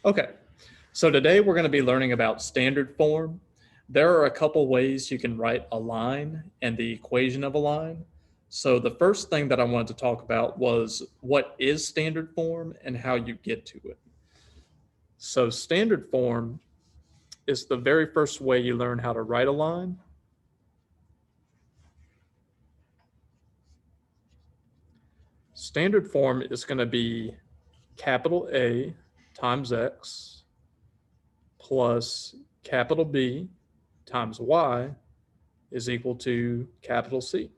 Okay, so today we're going to be learning about standard form. There are a couple ways you can write a line and the equation of a line. So the first thing that I wanted to talk about was what is standard form and how you get to it. So standard form is the very first way you learn how to write a line. Standard form is going to be capital A times X plus capital B times Y is equal to capital C.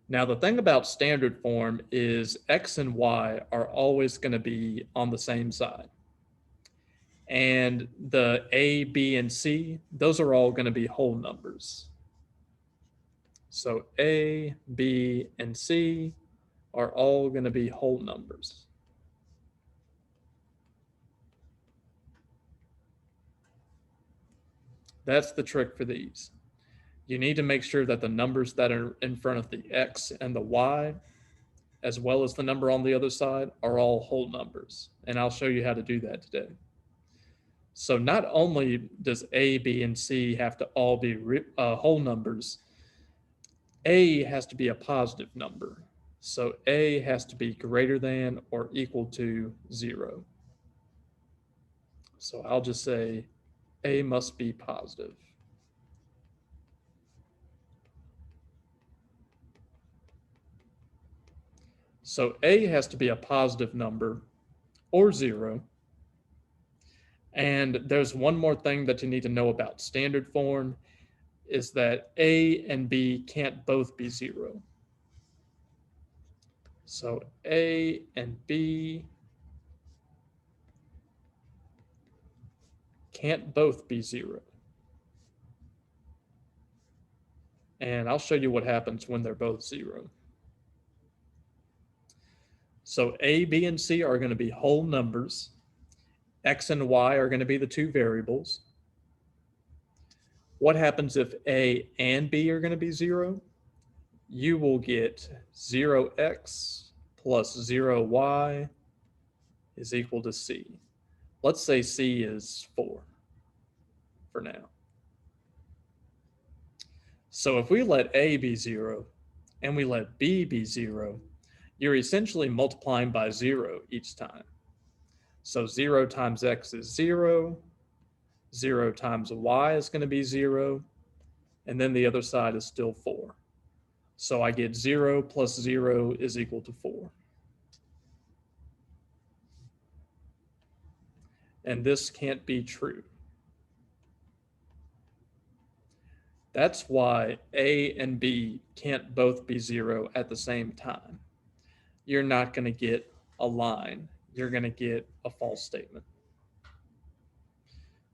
Now, the thing about standard form is X and Y are always going to be on the same side. And the A, B, and C, those are all going to be whole numbers. So A, B, and C are all going to be whole numbers. That's the trick for these. You need to make sure that the numbers that are in front of the X and the Y, as well as the number on the other side, are all whole numbers. And I'll show you how to do that today. So not only does A, B, and C have to all be whole numbers, A has to be a positive number. So A has to be greater than or equal to 0. So I'll just say A must be positive. So A has to be a positive number or 0. And there's one more thing that you need to know about standard form is that A and B can't both be 0. So A and B can't both be 0. And I'll show you what happens when they're both 0. So A, B, and C are going to be whole numbers. X and Y are going to be the two variables. What happens if A and B are going to be 0? You will get 0x plus 0y is equal to C. Let's say C is 4 for now. So if we let A be 0 and we let B be 0, you're essentially multiplying by 0 each time. So 0 times x is 0, 0 times y is going to be 0, and then the other side is still 4. So I get 0 plus 0 is equal to 4. And this can't be true. That's why A and B can't both be 0 at the same time. You're not going to get a line. You're going to get a false statement.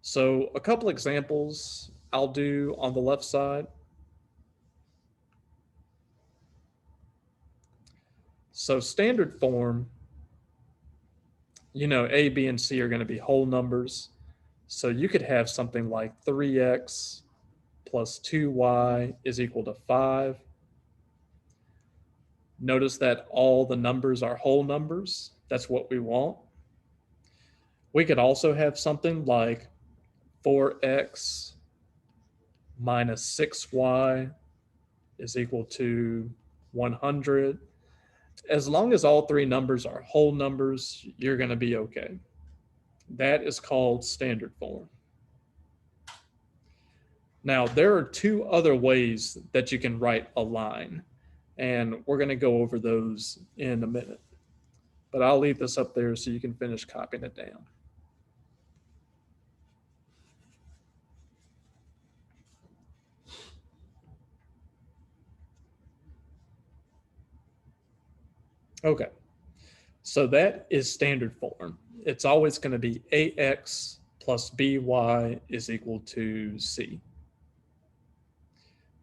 So a couple examples I'll do on the left side. So standard form, A, B, and C are going to be whole numbers. So you could have something like 3x plus 2y is equal to 5. Notice that all the numbers are whole numbers. That's what we want. We could also have something like 4x minus 6y is equal to 100. As long as all three numbers are whole numbers, you're going to be okay. That is called standard form. Now, there are two other ways that you can write a line, and we're going to go over those in a minute. But I'll leave this up there so you can finish copying it down. Okay, so that is standard form. It's always going to be ax plus by is equal to c.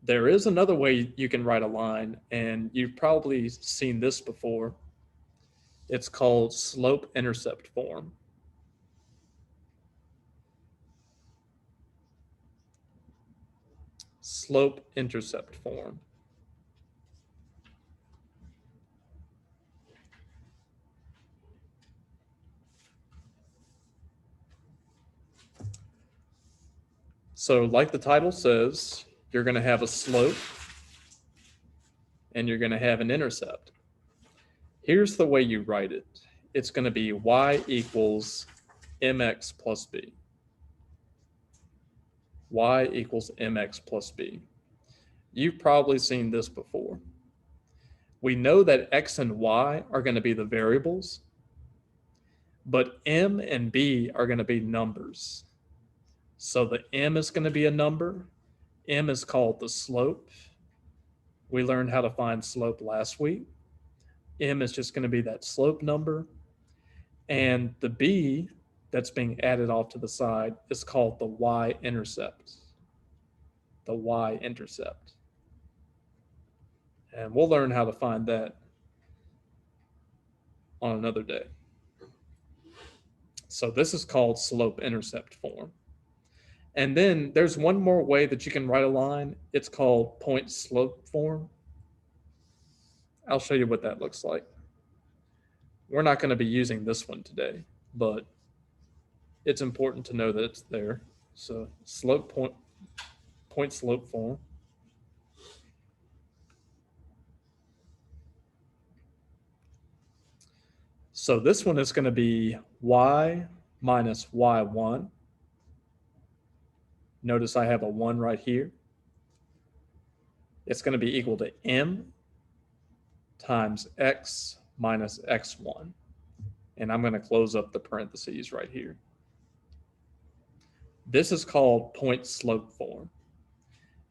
There is another way you can write a line, and you've probably seen this before. It's called slope-intercept form. Slope-intercept form. So like the title says, you're going to have a slope and you're going to have an intercept. Here's the way you write it. It's going to be y equals mx plus b. Y equals mx plus b. You've probably seen this before. We know that x and y are going to be the variables, but m and b are going to be numbers. So the m is going to be a number. M is called the slope. We learned how to find slope last week. M is just going to be that slope number. And the b that's being added off to the side is called the y-intercept. The y-intercept. And we'll learn how to find that on another day. So this is called slope-intercept form. And then there's one more way that you can write a line. It's called point-slope form. I'll show you what that looks like. We're not going to be using this one today, but it's important to know that it's there. So point slope form. So this one is going to be y minus y1. Notice I have a 1 right here. It's going to be equal to m times x minus x1. And I'm going to close up the parentheses right here. This is called point slope form.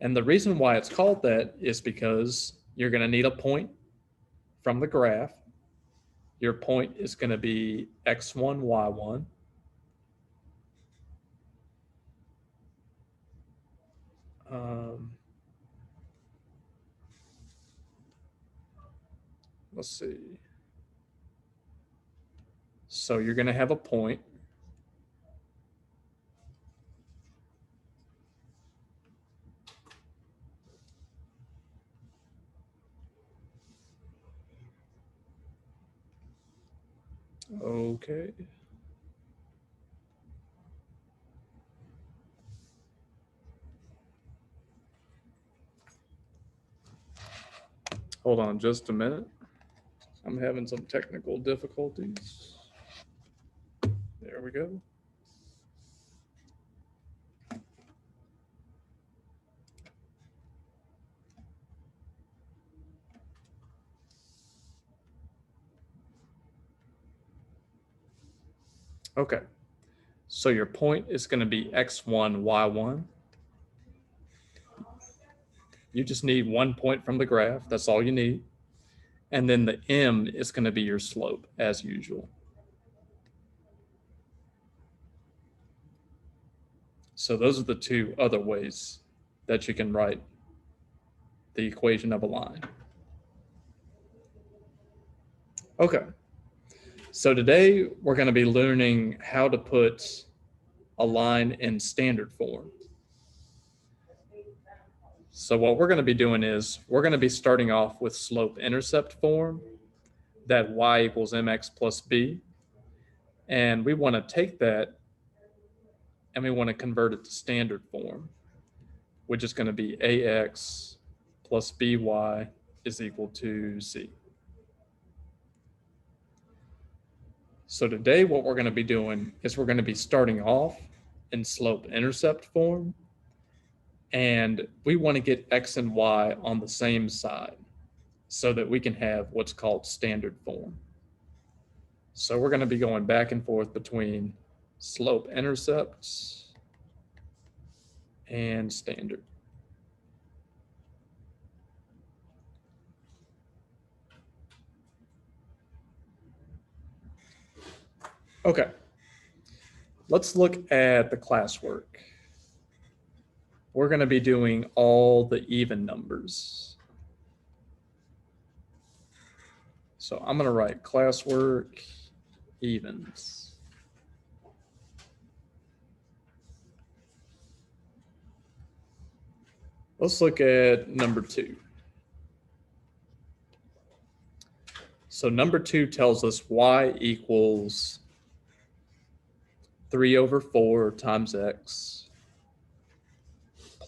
And the reason why it's called that is because you're going to need a point from the graph. Your point is going to be x1, y1. Let's see. So you're going to have a point. Okay. Hold on just a minute. I'm having some technical difficulties. There we go. Okay. So your point is going to be x1, y1. You just need one point from the graph. That's all you need. And then the m is going to be your slope, as usual. So those are the two other ways that you can write the equation of a line. Okay. So today we're going to be learning how to put a line in standard form. So what we're going to be doing is we're going to be starting off with slope-intercept form, that y equals mx plus b. And we want to take that and we want to convert it to standard form, which is going to be ax plus by is equal to c. So today what we're going to be doing is we're going to be starting off in slope-intercept form, and we want to get x and y on the same side so that we can have what's called standard form. So we're going to be going back and forth between slope-intercepts and standard. Okay, let's look at the classwork. We're going to be doing all the even numbers. So I'm going to write classwork evens. Let's look at number 2. So number 2 tells us y equals 3 over 4 times x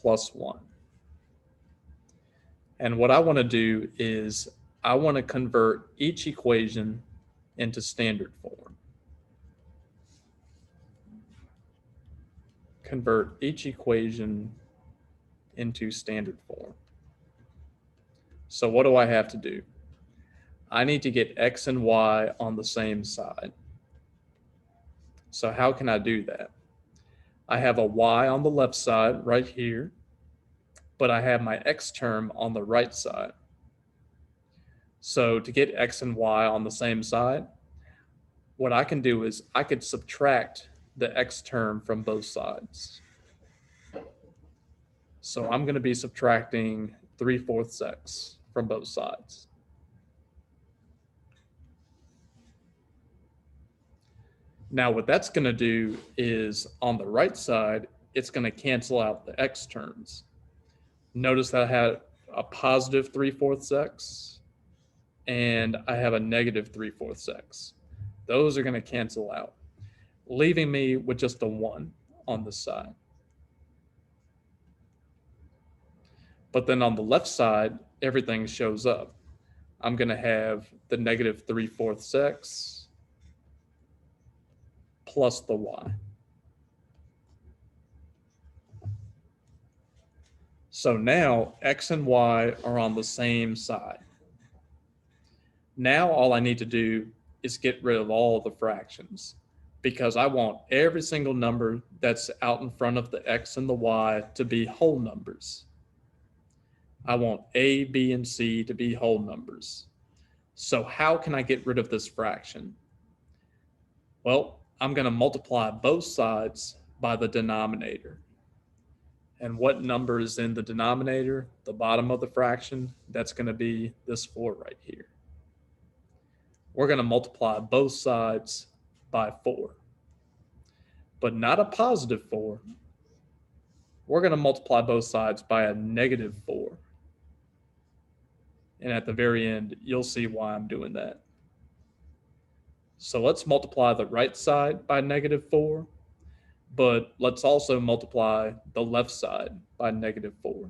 plus 1. And what I want to do is I want to convert each equation into standard form. Convert each equation into standard form. So what do I have to do? I need to get x and y on the same side. So how can I do that? I have a y on the left side right here, but I have my x term on the right side. So to get x and y on the same side, what I can do is I could subtract the x term from both sides. So I'm going to be subtracting 3/4 x from both sides. Now what that's going to do is on the right side, it's going to cancel out the x terms. Notice that I had a positive 3/4 x and I have a negative 3/4 x. Those are going to cancel out, leaving me with just a 1 on this side. But then on the left side, everything shows up. I'm going to have the negative 3/4 x plus the y. So now x and y are on the same side. Now all I need to do is get rid of all the fractions because I want every single number that's out in front of the x and the y to be whole numbers. I want a, b, and c to be whole numbers. So how can I get rid of this fraction? Well, I'm going to multiply both sides by the denominator. And what number is in the denominator, the bottom of the fraction? That's going to be this 4 right here. We're going to multiply both sides by 4. But not a positive 4. We're going to multiply both sides by a negative 4. And at the very end, you'll see why I'm doing that. So let's multiply the right side by negative 4, but let's also multiply the left side by negative 4.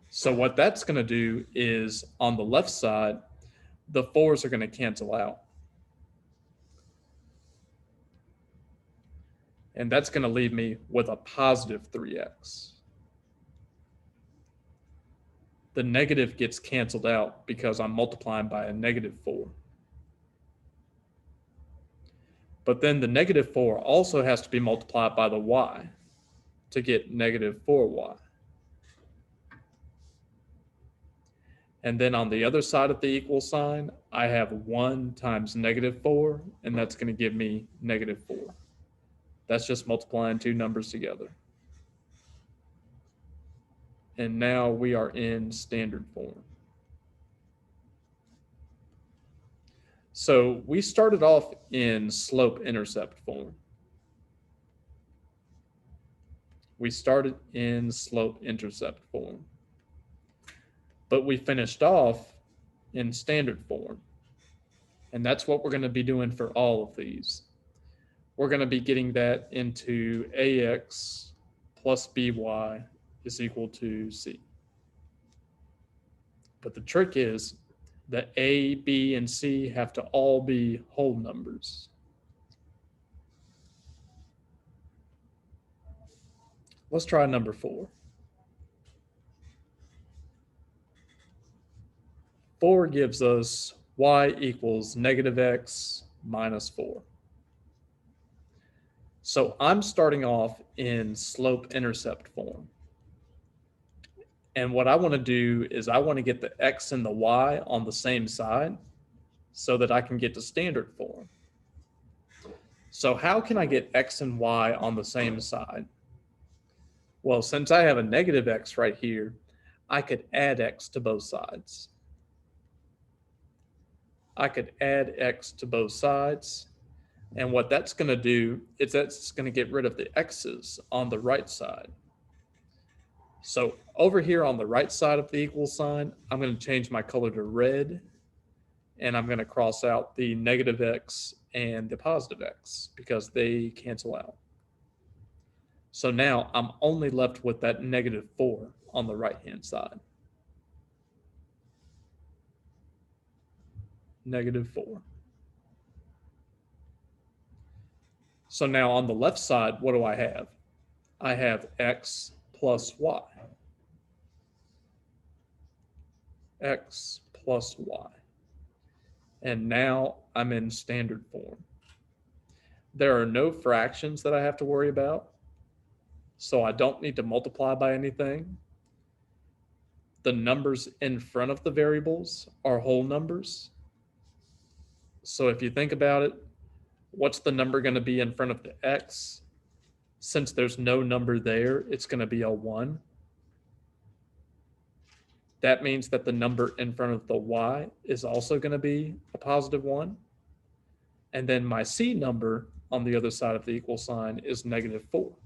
So what that's going to do is on the left side, the 4s are going to cancel out. And that's going to leave me with a positive 3x. The negative gets canceled out because I'm multiplying by a negative 4. But then the negative 4 also has to be multiplied by the y to get negative 4y. And then on the other side of the equal sign, I have 1 times negative 4, and that's going to give me negative 4. That's just multiplying two numbers together. And now we are in standard form. So we started off in slope-intercept form. We started in slope-intercept form. But we finished off in standard form. And that's what we're going to be doing for all of these. We're going to be getting that into ax plus by is equal to c. But the trick is that a, b, and c have to all be whole numbers. Let's try number 4. 4 gives us y equals negative x minus 4. So I'm starting off in slope-intercept form. And what I want to do is I want to get the x and the y on the same side so that I can get to standard form. So how can I get x and y on the same side? Well, since I have a negative x right here, I could add x to both sides. I could add x to both sides. And what that's going to do is that's going to get rid of the x's on the right side. So over here on the right side of the equal sign, I'm going to change my color to red, and I'm going to cross out the negative x and the positive x because they cancel out. So now I'm only left with that -4 on the right-hand side. -4. So now on the left side, what do I have? I have x plus y. X plus y. And now I'm in standard form. There are no fractions that I have to worry about, so I don't need to multiply by anything. The numbers in front of the variables are whole numbers. So if you think about it, what's the number going to be in front of the x? Since there's no number there, it's going to be a 1. That means that the number in front of the y is also going to be a positive 1. And then my c number on the other side of the equal sign is -4.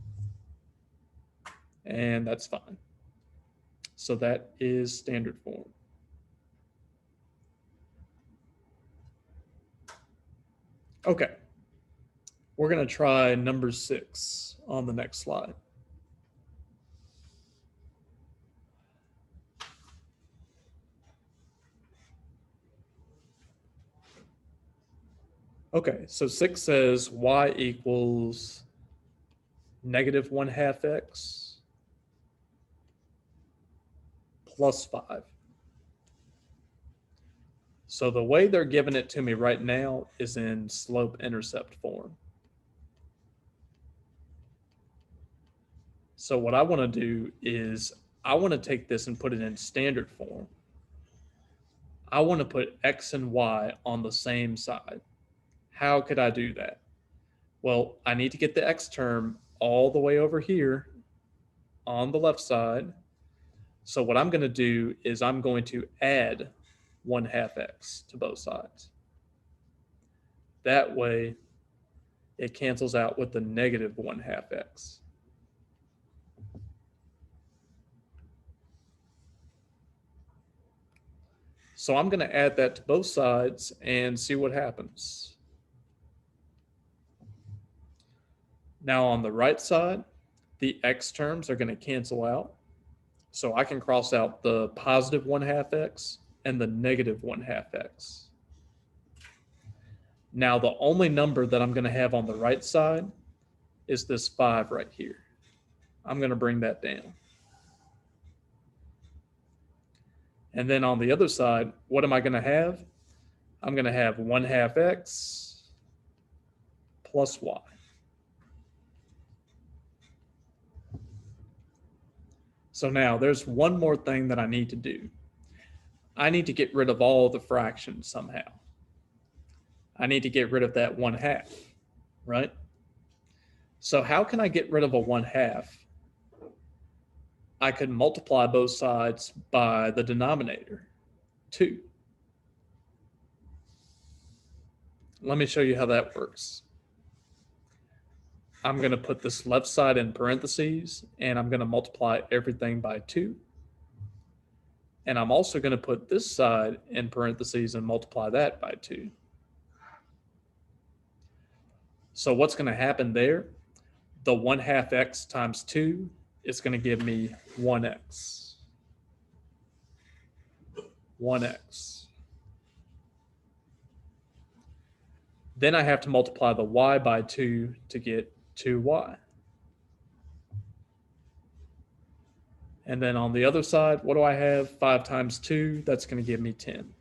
And that's fine. So that is standard form. Okay. We're going to try number 6 on the next slide. Okay, so 6 says y equals -1/2 x plus 5. So the way they're giving it to me right now is in slope-intercept form. So what I want to do is I want to take this and put it in standard form. I want to put x and y on the same side. How could I do that? Well, I need to get the x term all the way over here on the left side. So what I'm going to do is I'm going to add 1/2 x to both sides. That way, it cancels out with the -1/2 x. So I'm going to add that to both sides and see what happens. Now on the right side, the x terms are going to cancel out. So I can cross out the positive 1/2 x and the -1/2 x. Now the only number that I'm going to have on the right side is this 5 right here. I'm going to bring that down. And then on the other side, what am I going to have? I'm going to have 1/2 x plus y. So now there's one more thing that I need to do. I need to get rid of all the fractions somehow. I need to get rid of that 1/2, right? So how can I get rid of a 1/2? I could multiply both sides by the denominator, 2. Let me show you how that works. I'm going to put this left side in parentheses, and I'm going to multiply everything by 2. And I'm also going to put this side in parentheses and multiply that by 2. So what's going to happen there? The 1/2 x times 2 is going to give me 1x. 1x. Then I have to multiply the y by 2 to get 2y. And then on the other side, what do I have? 5 times 2, that's going to give me 10.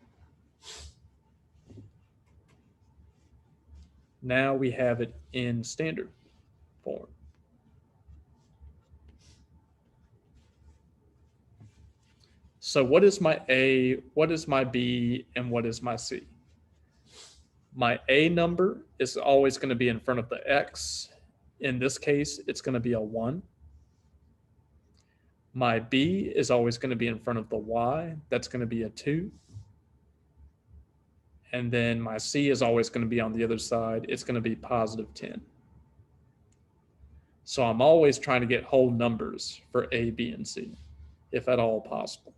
Now we have it in standard form. So what is my A, what is my B, and what is my C? My A number is always going to be in front of the x. In this case, it's going to be a 1. My B is always going to be in front of the y. That's going to be a 2. And then my C is always going to be on the other side. It's going to be positive 10. So I'm always trying to get whole numbers for A, B, and C, if at all possible.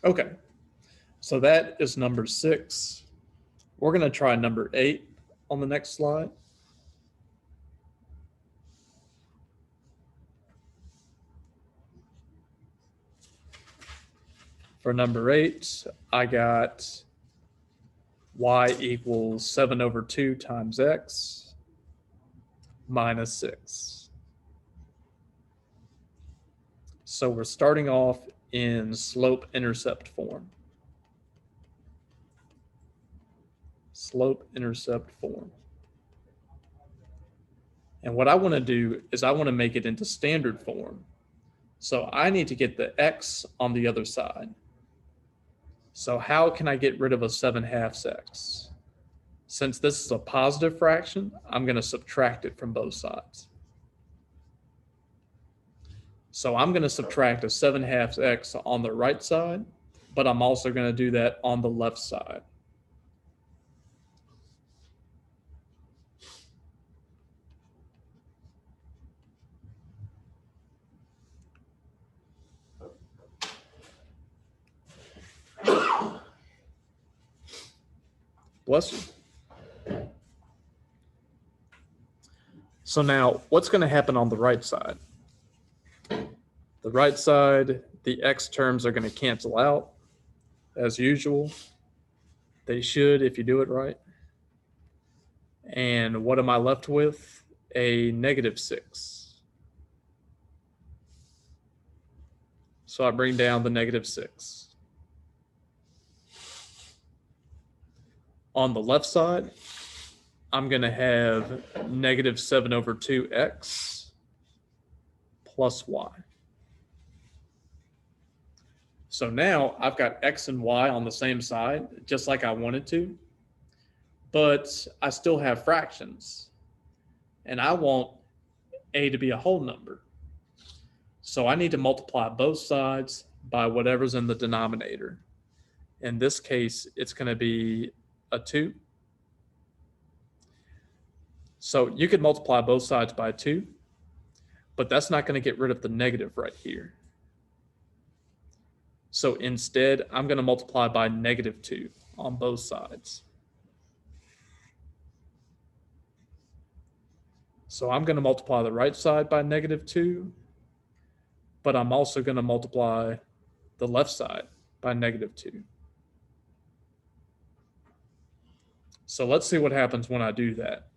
Okay, so that is number 6. We're going to try number 8 on the next slide. For number 8, I got y equals 7 over 2 times x minus 6. So we're starting off in slope-intercept form. Slope-intercept form. And what I want to do is I want to make it into standard form. So I need to get the x on the other side. So how can I get rid of a 7/2 x? Since this is a positive fraction, I'm going to subtract it from both sides. So I'm going to subtract a 7/2 x on the right side, but I'm also going to do that on the left side. Bless you. So now what's going to happen on the right side? The right side, the x terms are going to cancel out as usual. They should if you do it right. And what am I left with? A -6. So I bring down the -6. On the left side, I'm going to have -7 over 2x plus y. So now I've got x and y on the same side, just like I wanted to, but I still have fractions. And I want a to be a whole number. So I need to multiply both sides by whatever's in the denominator. In this case, it's going to be a 2. So you could multiply both sides by 2, but that's not going to get rid of the negative right here. So instead, I'm going to multiply by -2 on both sides. So I'm going to multiply the right side by -2, but I'm also going to multiply the left side by -2. So let's see what happens when I do that.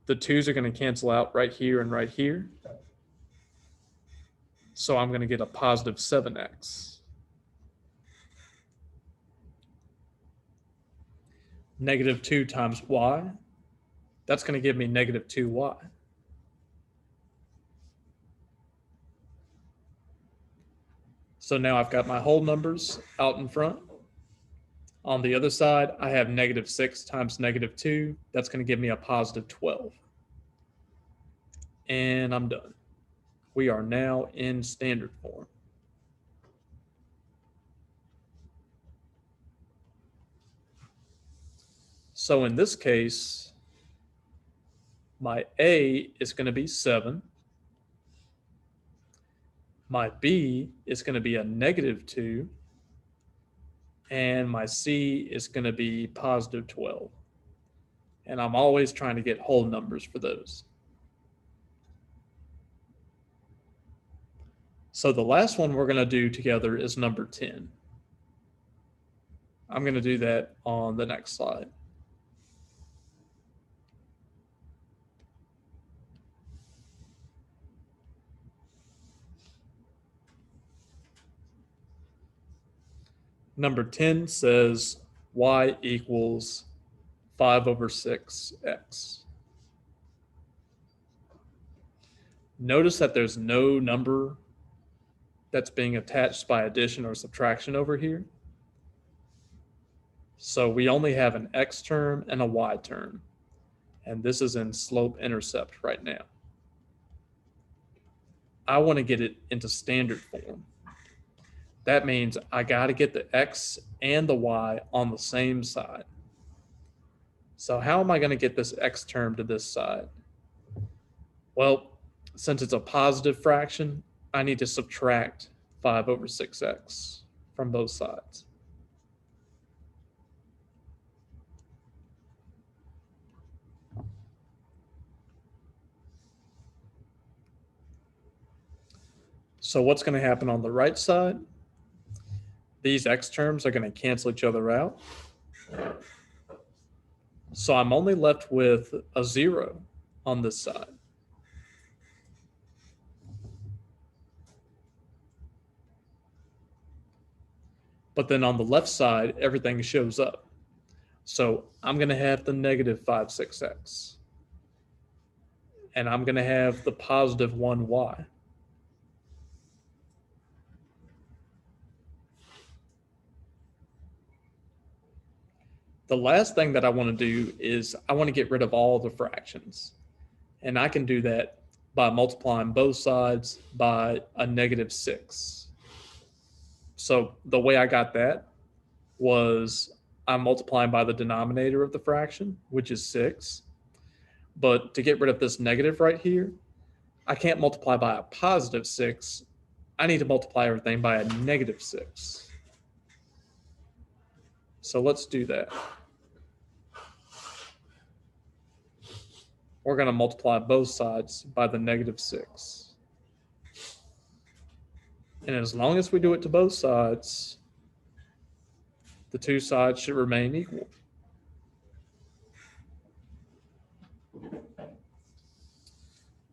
The 2's are going to cancel out right here and right here. So I'm going to get a positive 7x. -2 times y, that's going to give me -2y. So now I've got my whole numbers out in front. On the other side, I have -6 times -2. That's going to give me a positive 12. And I'm done. We are now in standard form. So in this case, my A is going to be 7. My B is going to be a -2. And my C is going to be positive 12. And I'm always trying to get whole numbers for those. So the last one we're going to do together is number 10. I'm going to do that on the next slide. Number 10 says y equals 5 over 6x. Notice that there's no number that's being attached by addition or subtraction over here. So we only have an x term and a y term. And this is in slope-intercept right now. I want to get it into standard form. That means I got to get the x and the y on the same side. So how am I going to get this x term to this side? Well, since it's a positive fraction, I need to subtract 5 over 6x from both sides. So what's going to happen on the right side? These x terms are going to cancel each other out. So I'm only left with a 0 on this side. But then on the left side, everything shows up. So I'm going to have the negative 5, 6x. And I'm going to have the positive 1y. The last thing that I want to do is I want to get rid of all the fractions. And I can do that by multiplying both sides by a negative 6. So the way I got that was I'm multiplying by the denominator of the fraction, which is 6. But to get rid of this negative right here, I can't multiply by a positive 6. I need to multiply everything by a negative 6. So let's do that. We're going to multiply both sides by the negative 6. And as long as we do it to both sides, the two sides should remain equal.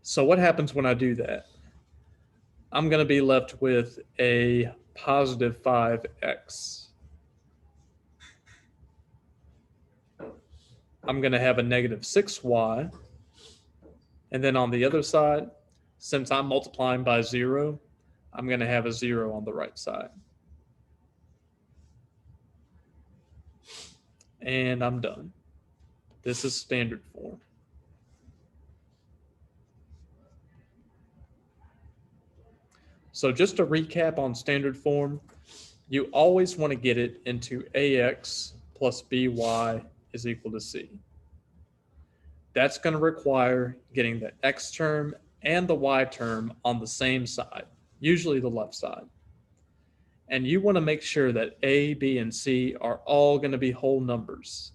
So what happens when I do that? I'm going to be left with a positive 5x. I'm going to have a negative 6y. And then on the other side, since I'm multiplying by 0, I'm going to have a 0 on the right side. And I'm done. This is standard form. So just to recap on standard form, you always want to get it into ax plus by is equal to c. That's going to require getting the x term and the y term on the same side, usually the left side. And you want to make sure that a, b, and c are all going to be whole numbers.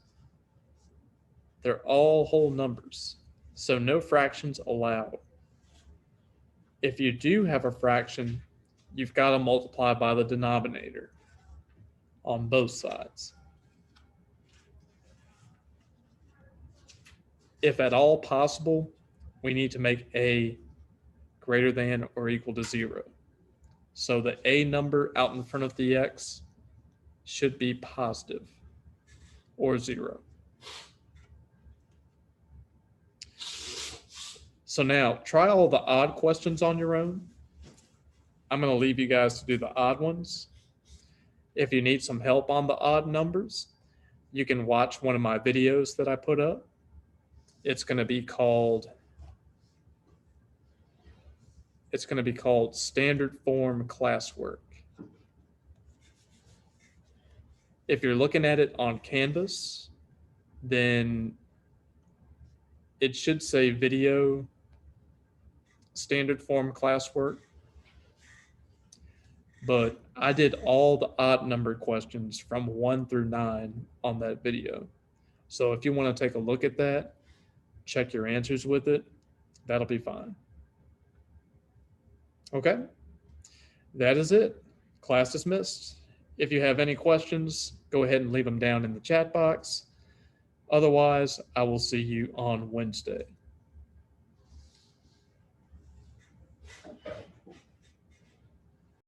They're all whole numbers, so no fractions allowed. If you do have a fraction, you've got to multiply by the denominator on both sides. If at all possible, we need to make a greater than or equal to 0. So the a number out in front of the x should be positive or 0. So now try all the odd questions on your own. I'm going to leave you guys to do the odd ones. If you need some help on the odd numbers, you can watch one of my videos that I put up. It's going to be called Standard Form Classwork. If you're looking at it on Canvas, then it should say Video Standard Form Classwork. But I did all the odd numbered questions from 1 through 9 on that video. So if you want to take a look at that, check your answers with it, that'll be fine. Okay, that is it. Class dismissed. If you have any questions, go ahead and leave them down in the chat box. Otherwise, I will see you on Wednesday.